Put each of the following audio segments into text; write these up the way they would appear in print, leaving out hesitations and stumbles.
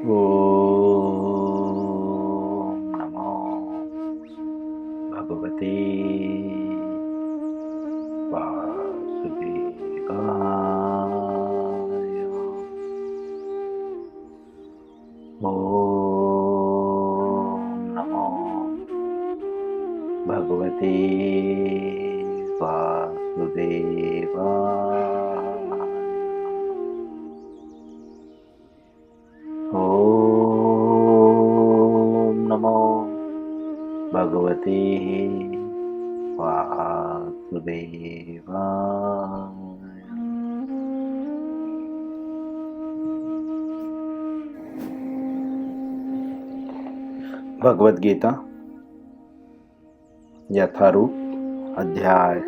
ओम नमो भगवते वासुदेवाय। ओम नमो भगवते वासुदेवाय। ओम नमो भगवते वासुदेवाय। भगवद गीता यथारूप अध्याय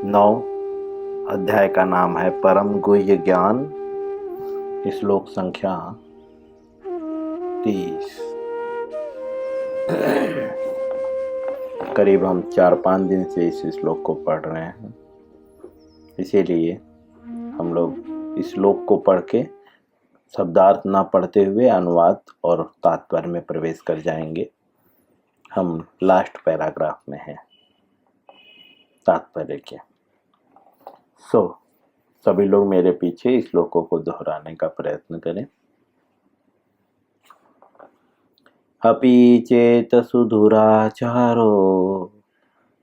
9। अध्याय का नाम है परम गुह्य ज्ञान। श्लोक संख्या 30। करीब हम 4-5 दिन से इस श्लोक को पढ़ रहे हैं, इसीलिए हम लोग इस श्लोक को पढ़ के शब्दार्थ ना पढ़ते हुए अनुवाद और तात्पर्य में प्रवेश कर जाएंगे। हम लास्ट पैराग्राफ में हैं तात्पर्य के। सभी लोग मेरे पीछे इस श्लोकों को दोहराने का प्रयत्न करें। अपि चेत सुदुराचारो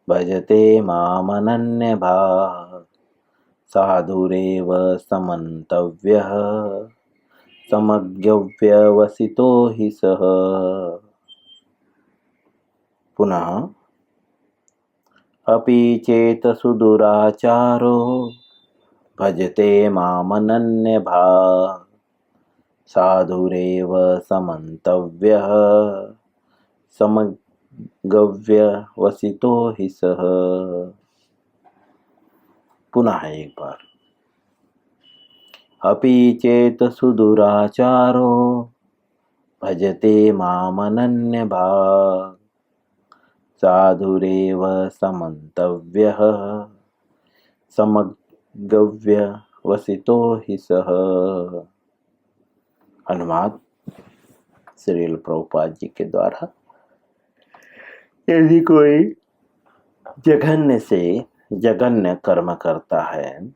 भजते मामनन्यभाक् साधुरेव समन्तव्यः समज्ञव्यवसितो हि सः। पुनः अपि चेत सुदुराचारो भजते मामनन्यभाक् साधुरेव समन्तव्यः समज्ञव्यवसितो हि सः। पुनः एक बार। अपि चेत सुदुराचारो भजते मामनन्यभाक् साधुरेव समन्तव्यः समज्ञव्यवसितो हि सः। अनुवाद श्रील प्रभुपाद जी के द्वारा। यदि कोई जघन्य से जघन्य कर्म करता है,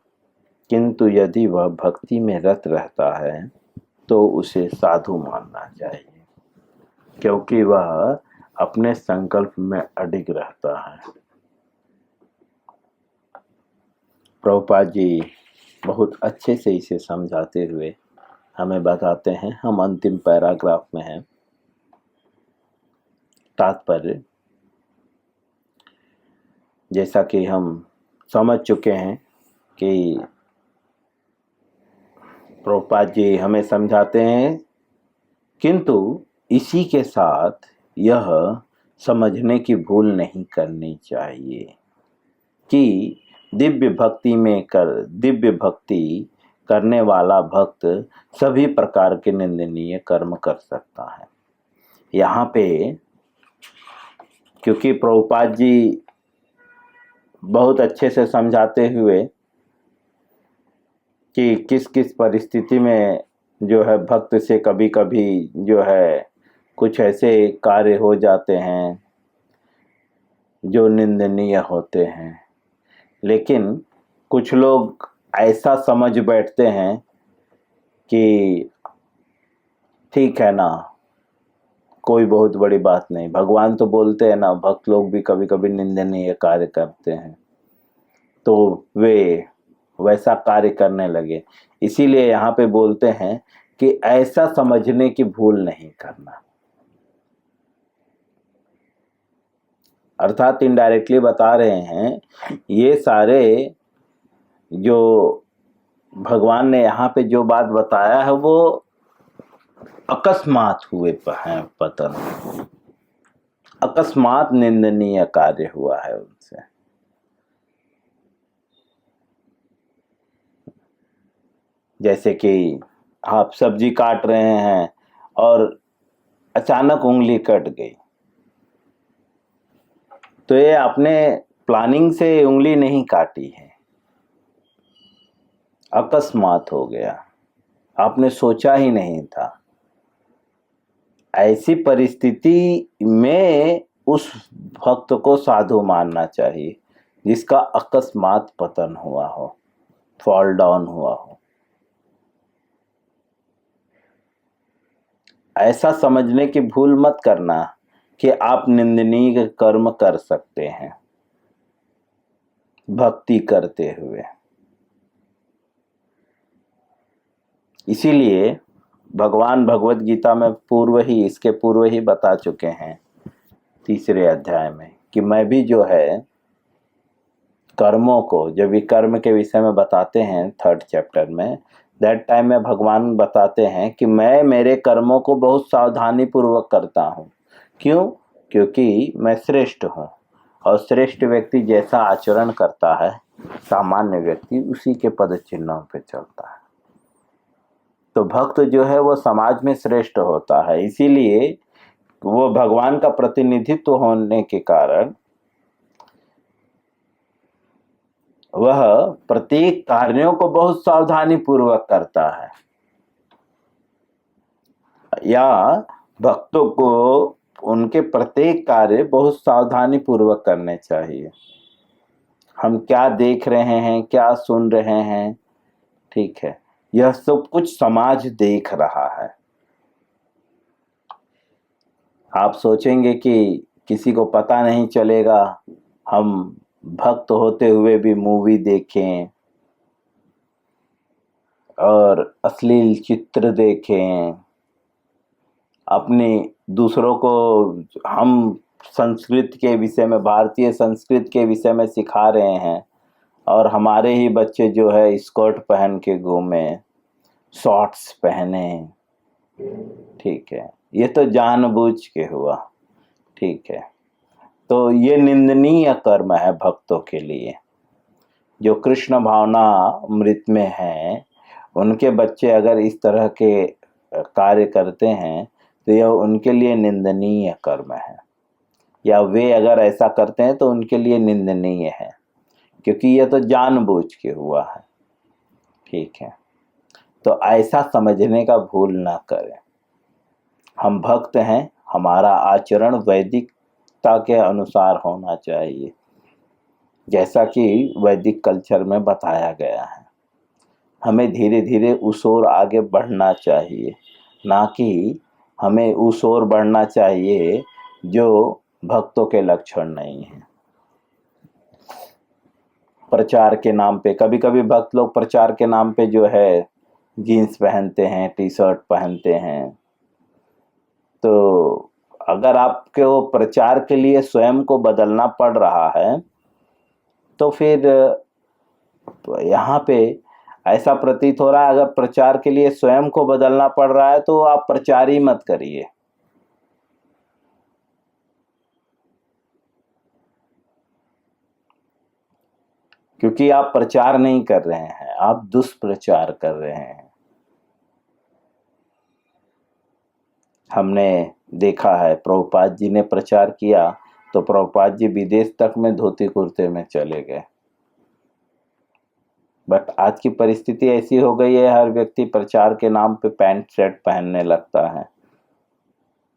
किंतु यदि वह भक्ति में रत रहता है तो उसे साधु मानना चाहिए, क्योंकि वह अपने संकल्प में अडिग रहता है। प्रभुपाद जी बहुत अच्छे से इसे समझाते हुए हमें बताते हैं। हम अंतिम पैराग्राफ में हैं। तात्पर्य जैसा कि हम समझ चुके हैं कि प्रभुपाद जी हमें समझाते हैं, किंतु इसी के साथ यह समझने की भूल नहीं करनी चाहिए कि दिव्य भक्ति करने वाला भक्त सभी प्रकार के निंदनीय कर्म कर सकता है। यहाँ पे क्योंकि प्रभुपाद जी बहुत अच्छे से समझाते हुए कि किस किस परिस्थिति में जो है भक्त से कभी कभी जो है कुछ ऐसे कार्य हो जाते हैं जो निंदनीय होते हैं, लेकिन कुछ लोग ऐसा समझ बैठते हैं कि ठीक है ना, कोई बहुत बड़ी बात नहीं। भगवान तो बोलते हैं ना, भक्त लोग भी कभी कभी निंदनीय कार्य करते हैं, तो वे वैसा कार्य करने लगे। इसीलिए यहाँ पे बोलते हैं कि ऐसा समझने की भूल नहीं करना। अर्थात इनडायरेक्टली बता रहे हैं, ये सारे जो भगवान ने यहाँ पे जो बात बताया है वो अकस्मात हुए हैं पतन, अकस्मात निंदनीय कार्य हुआ है उनसे। जैसे कि आप सब्जी काट रहे हैं और अचानक उंगली कट गई, तो ये आपने प्लानिंग से उंगली नहीं काटी है, अकस्मात हो गया, आपने सोचा ही नहीं था। ऐसी परिस्थिति में उस भक्त को साधु मानना चाहिए जिसका अकस्मात पतन हुआ हो, फॉल डाउन हुआ हो। ऐसा समझने की भूल मत करना कि आप निंदनीय कर्म कर सकते हैं भक्ति करते हुए। इसीलिए भगवान भगवत गीता में इसके पूर्व ही बता चुके हैं 3 अध्याय में कि मैं भी जो है कर्मों को, जब भी कर्म के विषय में बताते हैं 3rd चैप्टर में, दैट टाइम में भगवान बताते हैं कि मैं मेरे कर्मों को बहुत सावधानी पूर्वक करता हूँ। क्यों? क्योंकि मैं श्रेष्ठ हूँ और श्रेष्ठ व्यक्ति जैसा आचरण करता है सामान्य व्यक्ति उसी के पद चिन्हों पे चलता है। तो भक्त जो है वो समाज में श्रेष्ठ होता है, इसीलिए वो भगवान का प्रतिनिधित्व होने के कारण वह प्रत्येक कार्यों को बहुत सावधानी पूर्वक करता है, या भक्तों को उनके प्रत्येक कार्य बहुत सावधानी पूर्वक करने चाहिए। हम क्या देख रहे हैं, क्या सुन रहे हैं, ठीक है, यह सब कुछ समाज देख रहा है। आप सोचेंगे कि किसी को पता नहीं चलेगा, हम भक्त होते हुए भी मूवी देखें और अश्लील चित्र देखें, अपने दूसरों को हम संस्कृत के विषय में, भारतीय संस्कृत के विषय में सिखा रहे हैं और हमारे ही बच्चे जो है स्कर्ट पहन के घूमे, शॉर्ट्स पहने, ठीक है, ये तो जानबूझ के हुआ, ठीक है। तो ये निंदनीय कर्म है भक्तों के लिए। जो कृष्ण भावना अमृत में हैं, उनके बच्चे अगर इस तरह के कार्य करते हैं तो यह उनके लिए निंदनीय कर्म है, या वे अगर ऐसा करते हैं तो उनके लिए निंदनीय है, क्योंकि यह तो जानबूझ के हुआ है, ठीक है। तो ऐसा समझने का भूल ना करें। हम भक्त हैं, हमारा आचरण वैदिकता के अनुसार होना चाहिए, जैसा कि वैदिक कल्चर में बताया गया है। हमें धीरे धीरे उस ओर आगे बढ़ना चाहिए, ना कि हमें उस ओर बढ़ना चाहिए जो भक्तों के लक्षण नहीं है। प्रचार के नाम पे कभी कभी भक्त लोग प्रचार के नाम पे जो है जीन्स पहनते हैं, टी शर्ट पहनते हैं। तो अगर आपको प्रचार के लिए स्वयं को बदलना पड़ रहा है तो फिर यहाँ पे ऐसा प्रतीत हो रहा है, अगर प्रचार के लिए स्वयं को बदलना पड़ रहा है तो आप प्रचार ही मत करिए। क्योंकि आप प्रचार नहीं कर रहे हैं, आप दुष्प्रचार कर रहे हैं। हमने देखा है प्रभुपाद जी ने प्रचार किया तो प्रभुपाद जी विदेश तक में धोती कुर्ते में चले गए। बट आज की परिस्थिति ऐसी हो गई है, हर व्यक्ति प्रचार के नाम पे पैंट शर्ट पहनने लगता है,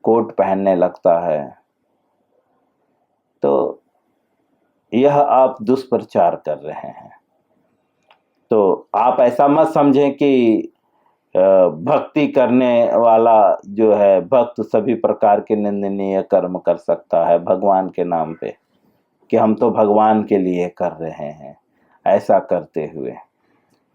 कोट पहनने लगता है। तो यह आप दुष्प्रचार कर रहे हैं। तो आप ऐसा मत समझें कि भक्ति करने वाला जो है भक्त सभी प्रकार के निंदनीय कर्म कर सकता है भगवान के नाम पे, कि हम तो भगवान के लिए कर रहे हैं। ऐसा करते हुए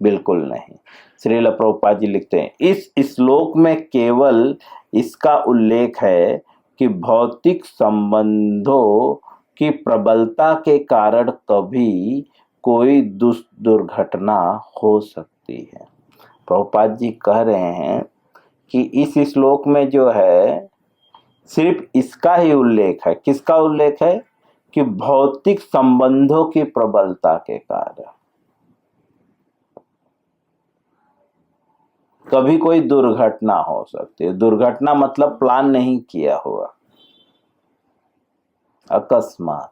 बिल्कुल नहीं। श्रील प्रभुपाद जी लिखते हैं, इस श्लोक में केवल इसका उल्लेख है कि भौतिक संबंधों की प्रबलता के कारण कभी कोई दुर्घटना हो सकती है। प्रभुपाद जी कह रहे हैं कि इस श्लोक में जो है सिर्फ इसका ही उल्लेख है। किसका उल्लेख है? कि भौतिक संबंधों की प्रबलता के कारण कभी कोई दुर्घटना हो सकती है। दुर्घटना मतलब प्लान नहीं किया हुआ, अकस्मात।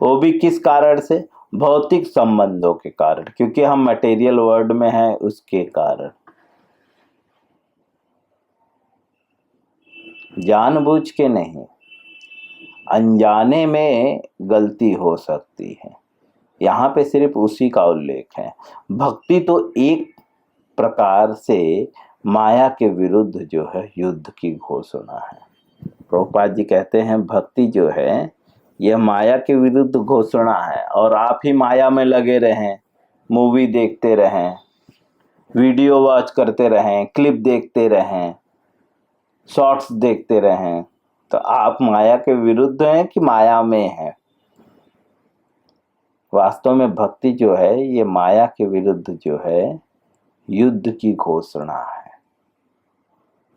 वो भी किस कारण से? भौतिक संबंधों के कारण, क्योंकि हम मटेरियल वर्ल्ड में हैं उसके कारण। जानबूझ के नहीं, अनजाने में गलती हो सकती है। यहाँ पे सिर्फ उसी का उल्लेख है। भक्ति तो एक प्रकार से माया के विरुद्ध जो है युद्ध की घोषणा है। प्रभुपाद जी कहते हैं भक्ति जो है यह माया के विरुद्ध घोषणा है। और आप ही माया में लगे रहें, मूवी देखते रहें, वीडियो वॉच करते रहें, क्लिप देखते रहें, शॉर्ट्स देखते रहें, तो आप माया के विरुद्ध हैं कि माया में हैं? वास्तव में भक्ति जो है ये माया के विरुद्ध जो है युद्ध की घोषणा है।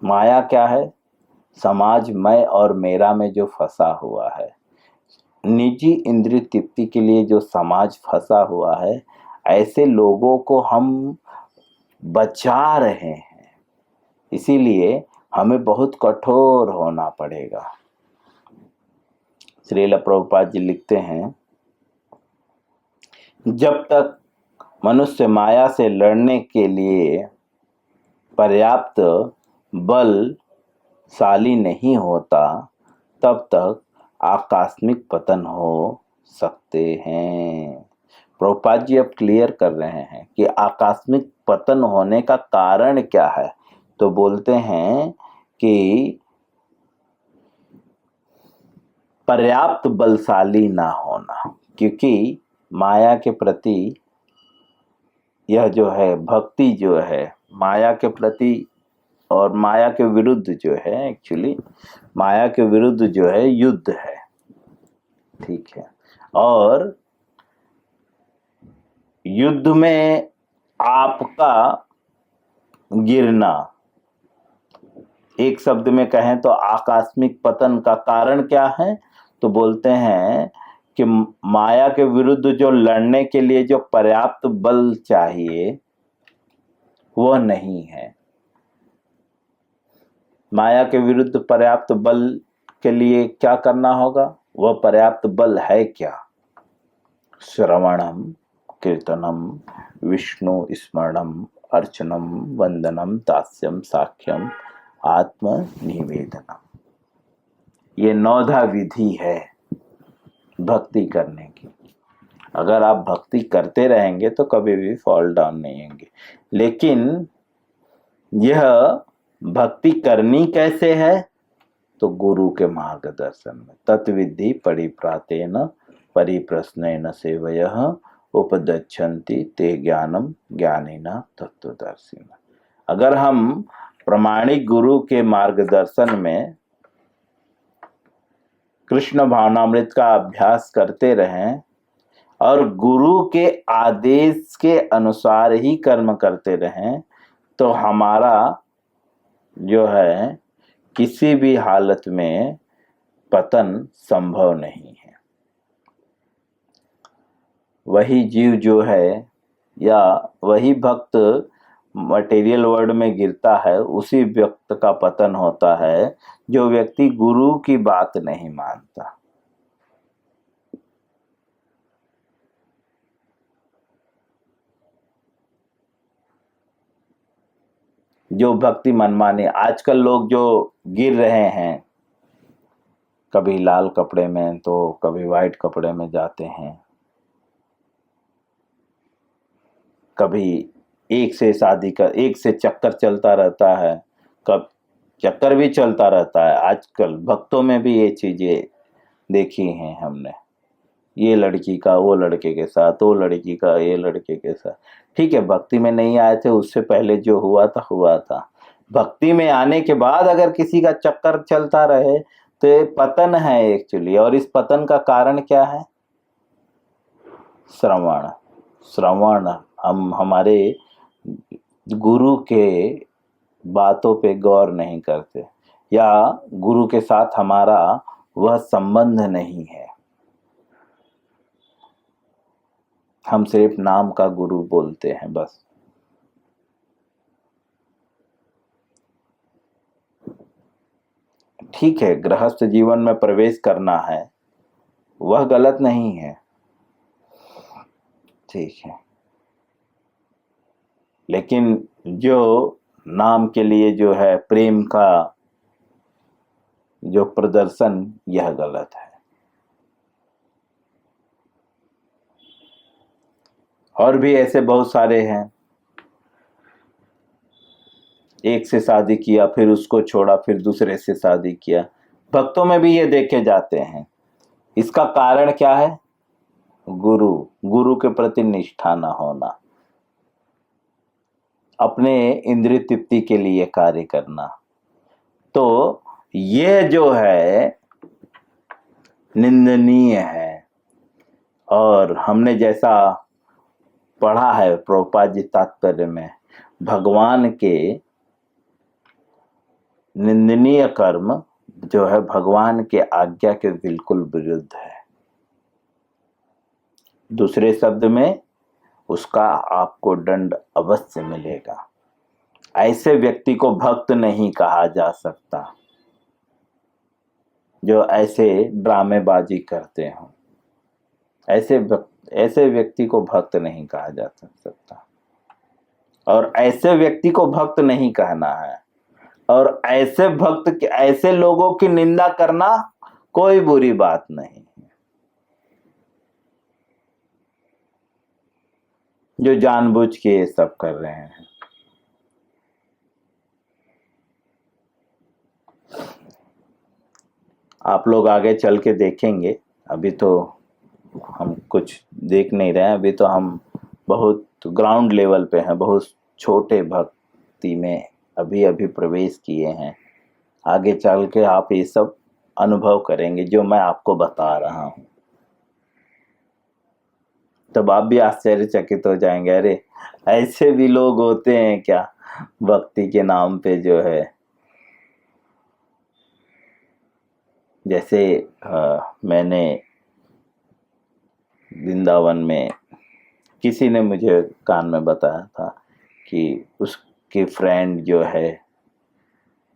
माया क्या है? समाज मैं और मेरा में जो फंसा हुआ है, निजी इंद्रिय तृप्ति के लिए जो समाज फंसा हुआ है, ऐसे लोगों को हम बचा रहे हैं। इसीलिए हमें बहुत कठोर होना पड़ेगा। श्रील प्रभुपाद जी लिखते हैं, जब तक मनुष्य माया से लड़ने के लिए पर्याप्त बलशाली नहीं होता, तब तक आकस्मिक पतन हो सकते हैं। प्रभुपाद जी अब क्लियर कर रहे हैं कि आकस्मिक पतन होने का कारण क्या है। तो बोलते हैं कि पर्याप्त बलशाली ना होना, क्योंकि माया के प्रति यह जो है भक्ति जो है माया के प्रति और माया के विरुद्ध जो है, एक्चुअली माया के विरुद्ध जो है युद्ध है। ठीक है। और युद्ध में आपका गिरना, एक शब्द में कहें तो आकस्मिक पतन का कारण क्या है? तो बोलते हैं कि माया के विरुद्ध जो लड़ने के लिए जो पर्याप्त बल चाहिए वह नहीं है। माया के विरुद्ध पर्याप्त बल के लिए क्या करना होगा? वह पर्याप्त बल है क्या? श्रवणम, कीर्तनम, विष्णु स्मरणम, अर्चनम, वंदनम, दास्यम, साख्यम, आत्म निवेदनम। ये 9 विधि है भक्ति करने की। अगर आप भक्ति करते रहेंगे तो कभी भी फॉल डाउन नहीं होंगे। लेकिन यह भक्ति करनी कैसे है? तो गुरु के मार्गदर्शन में। तत्विधि परिप्रातेन परिप्रश्नेन सेवयः उपदच्छन्ति ते ज्ञानम ज्ञानिना तत्वदर्शिना। अगर हम प्रामाणिक गुरु के मार्गदर्शन में कृष्ण भावनामृत का अभ्यास करते रहें और गुरु के आदेश के अनुसार ही कर्म करते रहें, तो हमारा जो है किसी भी हालत में पतन संभव नहीं है। वही जीव जो है या वही भक्त मटेरियल वर्ल्ड में गिरता है, उसी व्यक्ति का पतन होता है जो व्यक्ति गुरु की बात नहीं मानता। जो भक्ति मनमानी, आजकल लोग जो गिर रहे हैं, कभी लाल कपड़े में तो कभी वाइट कपड़े में जाते हैं, कभी एक से शादी का एक से चक्कर चलता रहता है, कब चक्कर भी चलता रहता है। आजकल भक्तों में भी ये चीजें देखी हैं हमने, ये लड़की का वो लड़के के साथ, वो लड़की का ये लड़के के साथ। ठीक है, भक्ति में नहीं आए थे, उससे पहले जो हुआ था हुआ था। भक्ति में आने के बाद अगर किसी का चक्कर चलता रहे तो ये पतन है एक्चुअली। और इस पतन का कारण क्या है? श्रवण हम हमारे गुरु के बातों पे गौर नहीं करते, या गुरु के साथ हमारा वह संबंध नहीं है। हम सिर्फ नाम का गुरु बोलते हैं बस। ठीक है, गृहस्थ जीवन में प्रवेश करना है, वह गलत नहीं है, ठीक है। लेकिन जो नाम के लिए जो है प्रेम का जो प्रदर्शन, यह गलत है। और भी ऐसे बहुत सारे हैं, एक से शादी किया, फिर उसको छोड़ा, फिर दूसरे से शादी किया। भक्तों में भी ये देखे जाते हैं। इसका कारण क्या है? गुरु के प्रति निष्ठा न होना, अपने इंद्रिय तृप्ति के लिए कार्य करना। तो ये जो है निंदनीय है। और हमने जैसा पढ़ा है प्रभुपाद जी तात्पर्य में, भगवान के निंदनीय कर्म जो है भगवान के आज्ञा के बिल्कुल विरुद्ध है। दूसरे शब्द में, उसका आपको दंड अवश्य मिलेगा। ऐसे व्यक्ति को भक्त नहीं कहा जा सकता जो ऐसे ड्रामेबाजी करते हो। ऐसे व्यक्ति को भक्त नहीं कहा जा सकता। और ऐसे व्यक्ति को भक्त नहीं कहना है। और ऐसे लोगों की निंदा करना कोई बुरी बात नहीं है, जो जानबूझ के ये सब कर रहे हैं। आप लोग आगे चल के देखेंगे, अभी तो हम कुछ देख नहीं रहे हैं। अभी तो हम बहुत ग्राउंड लेवल पे हैं, बहुत छोटे भक्ति में अभी प्रवेश किए हैं। आगे चल के आप ये सब अनुभव करेंगे जो मैं आपको बता रहा हूँ, तब आप भी आश्चर्यचकित हो जाएंगे, अरे ऐसे भी लोग होते हैं क्या भक्ति के नाम पे जो है। जैसे मैंने वृंदावन में किसी ने मुझे कान में बताया था कि उसकी फ्रेंड जो है,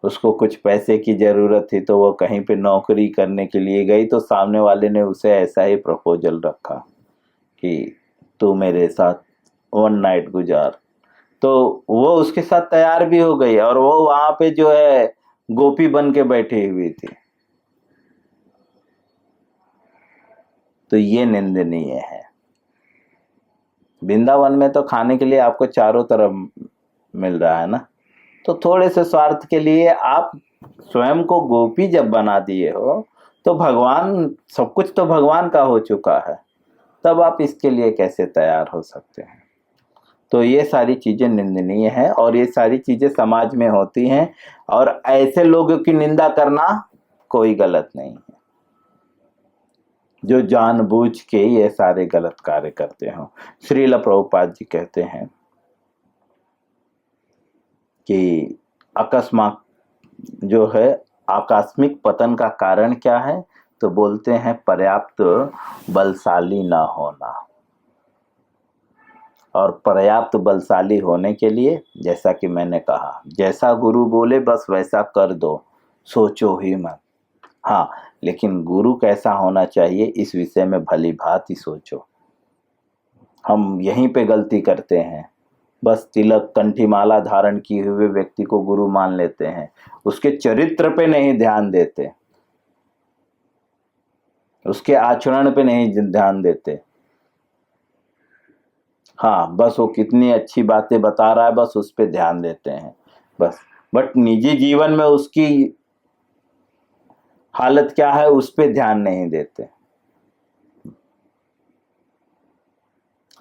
उसको कुछ पैसे की ज़रूरत थी, तो वो कहीं पे नौकरी करने के लिए गई, तो सामने वाले ने उसे ऐसा ही प्रपोजल रखा कि तू मेरे साथ 1 नाइट गुजार। तो वो उसके साथ तैयार भी हो गई, और वो वहां पे जो है गोपी बन के बैठी हुई थी। तो ये निंदनीय है। वृंदावन में तो खाने के लिए आपको चारों तरफ मिल रहा है ना, तो थोड़े से स्वार्थ के लिए आप स्वयं को गोपी जब बना दिए हो, तो भगवान, सब कुछ तो भगवान का हो चुका है, तब आप इसके लिए कैसे तैयार हो सकते हैं? तो ये सारी चीजें निंदनीय है, और ये सारी चीजें समाज में होती हैं, और ऐसे लोगों की निंदा करना कोई गलत नहीं है जो जानबूझ के ये सारे गलत कार्य करते हो। श्रील प्रभुपाद जी कहते हैं कि अकस्मात जो है आकस्मिक पतन का कारण क्या है, तो बोलते हैं पर्याप्त बलशाली ना होना। और पर्याप्त बलशाली होने के लिए, जैसा कि मैंने कहा, जैसा गुरु बोले बस वैसा कर दो, सोचो ही मत। हाँ, लेकिन गुरु कैसा होना चाहिए इस विषय में भली भांति सोचो। हम यहीं पे गलती करते हैं, बस तिलक कंठीमाला धारण किए हुए व्यक्ति को गुरु मान लेते हैं, उसके चरित्र पे नहीं ध्यान देते, उसके आचरण पे नहीं ध्यान देते। हाँ, बस वो कितनी अच्छी बातें बता रहा है, बस उस पे ध्यान देते हैं बस। बट निजी जीवन में उसकी हालत क्या है उस पे ध्यान नहीं देते।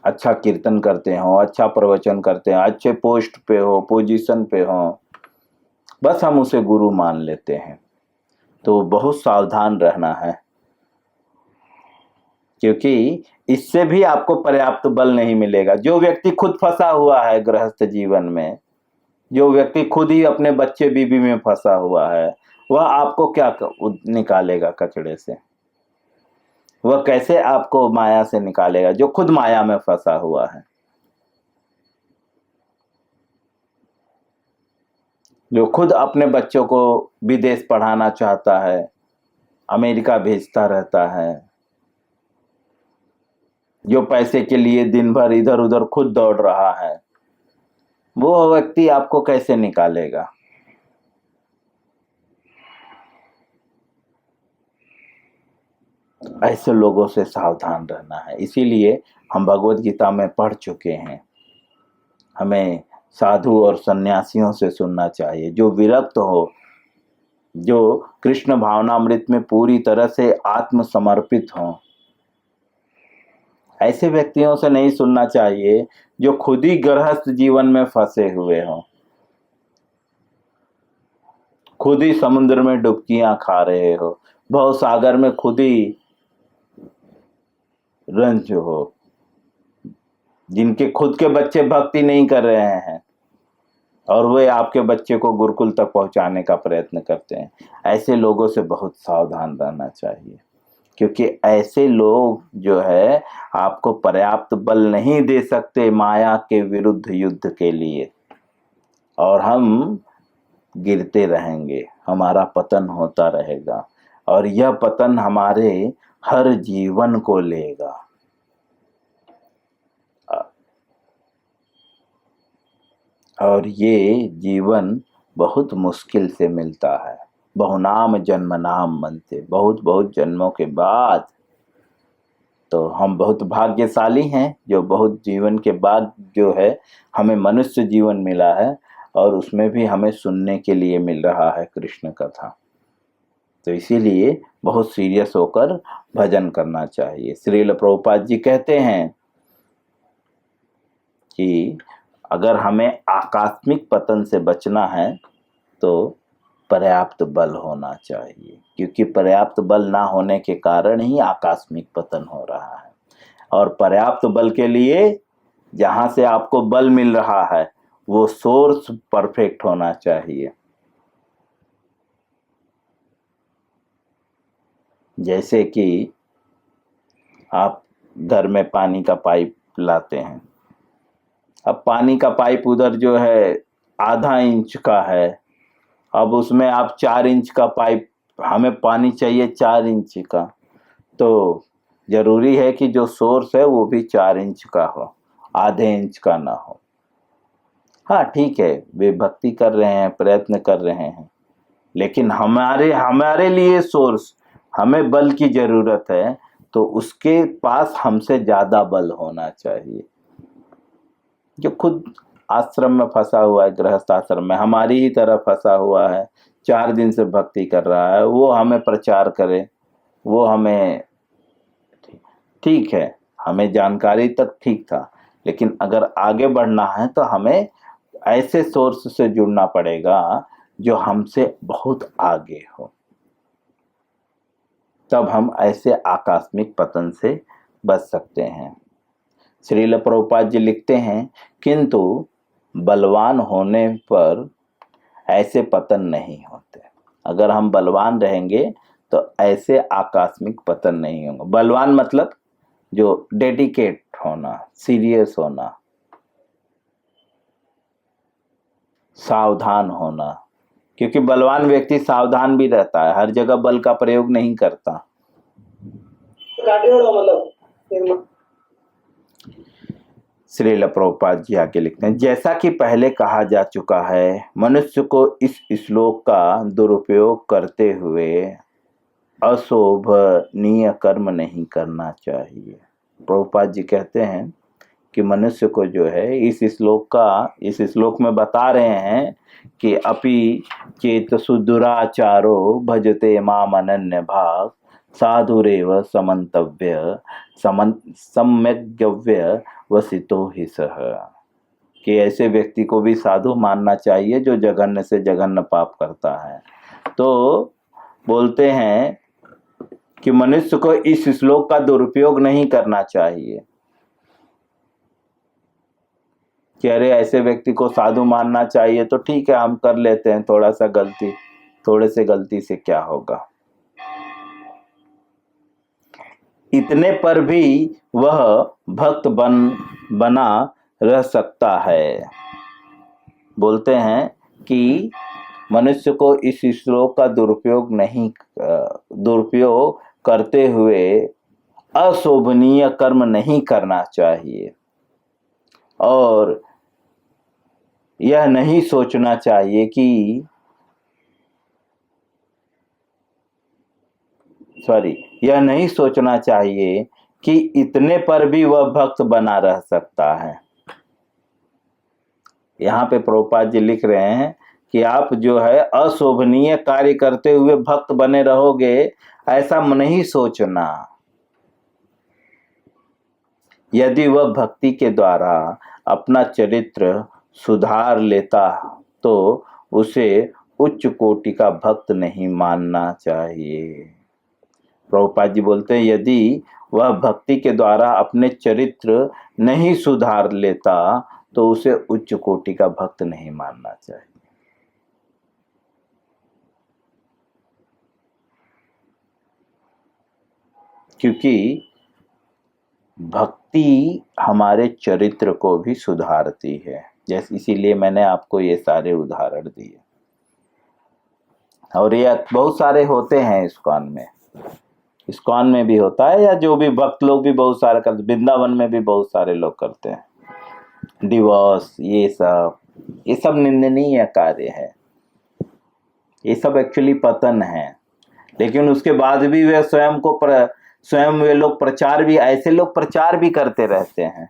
अच्छा कीर्तन करते हो, अच्छा प्रवचन करते हैं, अच्छे पोस्ट पे हो, पोजीशन पे हो, बस हम उसे गुरु मान लेते हैं। तो बहुत सावधान रहना है, क्योंकि इससे भी आपको पर्याप्त बल नहीं मिलेगा। जो व्यक्ति खुद फंसा हुआ है गृहस्थ जीवन में, जो व्यक्ति खुद ही अपने बच्चे बीबी में फंसा हुआ है, वह आपको क्या निकालेगा कचड़े से? वह कैसे आपको माया से निकालेगा जो खुद माया में फंसा हुआ है? जो खुद अपने बच्चों को विदेश पढ़ाना चाहता है, अमेरिका भेजता रहता है, जो पैसे के लिए दिन भर इधर उधर खुद दौड़ रहा है, वो व्यक्ति आपको कैसे निकालेगा? ऐसे लोगों से सावधान रहना है। इसीलिए हम भगवत गीता में पढ़ चुके हैं, हमें साधु और सन्यासियों से सुनना चाहिए जो विरक्त हो, जो कृष्ण भावनामृत में पूरी तरह से आत्मसमर्पित हों। ऐसे व्यक्तियों से नहीं सुनना चाहिए जो खुद ही गृहस्थ जीवन में फंसे हुए हों, खुद ही समुद्र में डुबकियां खा रहे हो, भव सागर में खुद ही रंज हो, जिनके खुद के बच्चे भक्ति नहीं कर रहे हैं और वे आपके बच्चे को गुरुकुल तक पहुंचाने का प्रयत्न करते हैं। ऐसे लोगों से बहुत सावधान रहना चाहिए, क्योंकि ऐसे लोग जो है आपको पर्याप्त बल नहीं दे सकते माया के विरुद्ध युद्ध के लिए, और हम गिरते रहेंगे, हमारा पतन होता रहेगा, और यह पतन हमारे हर जीवन को लेगा। और ये जीवन बहुत मुश्किल से मिलता है, बहुनाम जन्म नाम मनते, बहुत बहुत जन्मों के बाद। तो हम बहुत भाग्यशाली हैं जो बहुत जीवन के बाद जो है हमें मनुष्य जीवन मिला है, और उसमें भी हमें सुनने के लिए मिल रहा है कृष्ण कथा। तो इसीलिए बहुत सीरियस होकर भजन करना चाहिए। श्रील प्रभुपाद जी कहते हैं कि अगर हमें आकस्मिक पतन से बचना है तो पर्याप्त बल होना चाहिए, क्योंकि पर्याप्त बल ना होने के कारण ही आकस्मिक पतन हो रहा है। और पर्याप्त बल के लिए जहां से आपको बल मिल रहा है वो सोर्स परफेक्ट होना चाहिए। जैसे कि आप घर में पानी का पाइप लाते हैं, अब पानी का पाइप उधर जो है आधा इंच का है, अब उसमें आप 4 इंच का पाइप, हमें पानी चाहिए 4 इंच का, तो जरूरी है कि जो सोर्स है वो भी 4 इंच का हो, आधे इंच का ना हो। हाँ ठीक है, वे भक्ति कर रहे हैं, प्रयत्न कर रहे हैं, लेकिन हमारे हमारे लिए सोर्स, हमें बल की जरूरत है, तो उसके पास हमसे ज्यादा बल होना चाहिए। जो खुद आश्रम में फंसा हुआ है, गृहस्थ आश्रम में हमारी ही तरह फंसा हुआ है, 4 दिन से भक्ति कर रहा है, वो हमें प्रचार करे, वो हमें, ठीक है हमें जानकारी तक ठीक था, लेकिन अगर आगे बढ़ना है तो हमें ऐसे सोर्स से जुड़ना पड़ेगा जो हमसे बहुत आगे हो, तब हम ऐसे आकस्मिक पतन से बच सकते हैं। श्रील प्रभुपाद जी लिखते हैं, किंतु बलवान होने पर ऐसे पतन नहीं होते। अगर हम बलवान रहेंगे तो ऐसे आकस्मिक पतन नहीं होंगे। बलवान मतलब जो डेडिकेट होना, सीरियस होना, सावधान होना, क्योंकि बलवान व्यक्ति सावधान भी रहता है, हर जगह बल का प्रयोग नहीं करता। श्रील प्रभुपाद जी आगे लिखते हैं, जैसा कि पहले कहा जा चुका है, मनुष्य को इस श्लोक का दुरुपयोग करते हुए अशोभनीय कर्म नहीं करना चाहिए। प्रभुपाद जी कहते हैं कि मनुष्य को जो है इस श्लोक में बता रहे हैं कि अपि चेत सुदुराचारो भजते माम अनन्य भाव साधुरेव समन्तव्य सम्यग्यव्य वसितो हि सह। कि ऐसे व्यक्ति को भी साधु मानना चाहिए जो जघन्य से जघन्य पाप करता है। तो बोलते हैं कि मनुष्य को इस श्लोक का दुरुपयोग नहीं करना चाहिए कि अरे ऐसे व्यक्ति को साधु मानना चाहिए तो ठीक है हम कर लेते हैं, थोड़े से गलती से क्या होगा, इतने पर भी वह भक्त बना रह सकता है। बोलते हैं कि मनुष्य को इस श्लोक का दुरुपयोग करते हुए अशोभनीय कर्म नहीं करना चाहिए, और यह नहीं सोचना चाहिए कि यह नहीं सोचना चाहिए कि इतने पर भी वह भक्त बना रह सकता है। यहाँ पे प्रभुपाद जी लिख रहे हैं कि आप जो है अशोभनीय कार्य करते हुए भक्त बने रहोगे, ऐसा नहीं सोचना। यदि वह भक्ति के द्वारा अपना चरित्र सुधार लेता तो उसे उच्च कोटि का भक्त नहीं मानना चाहिए। प्रभुपाद जी बोलते हैं यदि वह भक्ति के द्वारा अपने चरित्र नहीं सुधार लेता तो उसे उच्च कोटि का भक्त नहीं मानना चाहिए। क्योंकि भक्ति हमारे चरित्र को भी सुधारती है। जैसे इसीलिए मैंने आपको ये सारे उदाहरण दिए, और ये बहुत सारे होते हैं इस्कॉन में भी होता है, या जो भी भक्त लोग भी बहुत सारे करते, वृंदावन में भी बहुत सारे लोग करते हैं। डिवोर्स, ये सब निंदनीय कार्य है, ये सब एक्चुअली पतन है। लेकिन उसके बाद भी वे स्वयं वे लोग प्रचार भी, ऐसे लोग प्रचार भी करते रहते हैं।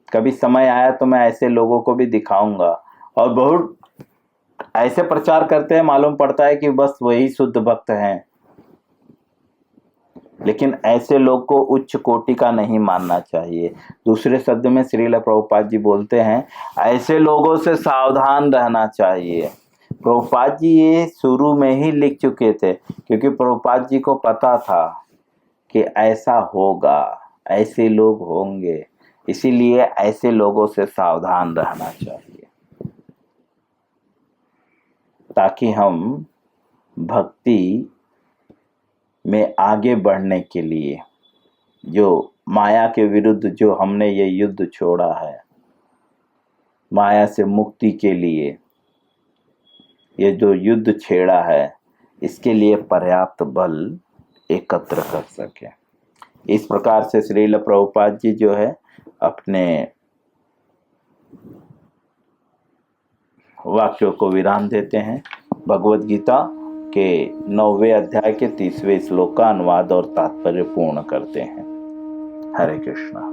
कभी समय आया तो मैं ऐसे लोगों को भी दिखाऊंगा, और बहुत ऐसे प्रचार करते हैं, मालूम पड़ता है कि बस वही शुद्ध भक्त हैं। लेकिन ऐसे लोग को उच्च कोटि का नहीं मानना चाहिए। दूसरे शब्द में श्रील प्रभुपाद जी बोलते हैं ऐसे लोगों से सावधान रहना चाहिए। प्रभुपाद जी ये शुरू में ही लिख चुके थे, क्योंकि प्रभुपाद जी को पता था कि ऐसा होगा, ऐसे लोग होंगे, इसीलिए ऐसे लोगों से सावधान रहना चाहिए, ताकि हम भक्ति में आगे बढ़ने के लिए, जो माया के विरुद्ध जो हमने ये युद्ध छोड़ा है, माया से मुक्ति के लिए ये जो युद्ध छेड़ा है, इसके लिए पर्याप्त बल एकत्र कर सके। इस प्रकार से श्रील प्रभुपाद जी जो है अपने वाक्यों को विराम देते हैं। भगवद गीता के 9वें अध्याय के 30वें श्लोक का अनुवाद और तात्पर्य पूर्ण करते हैं। हरे कृष्णा।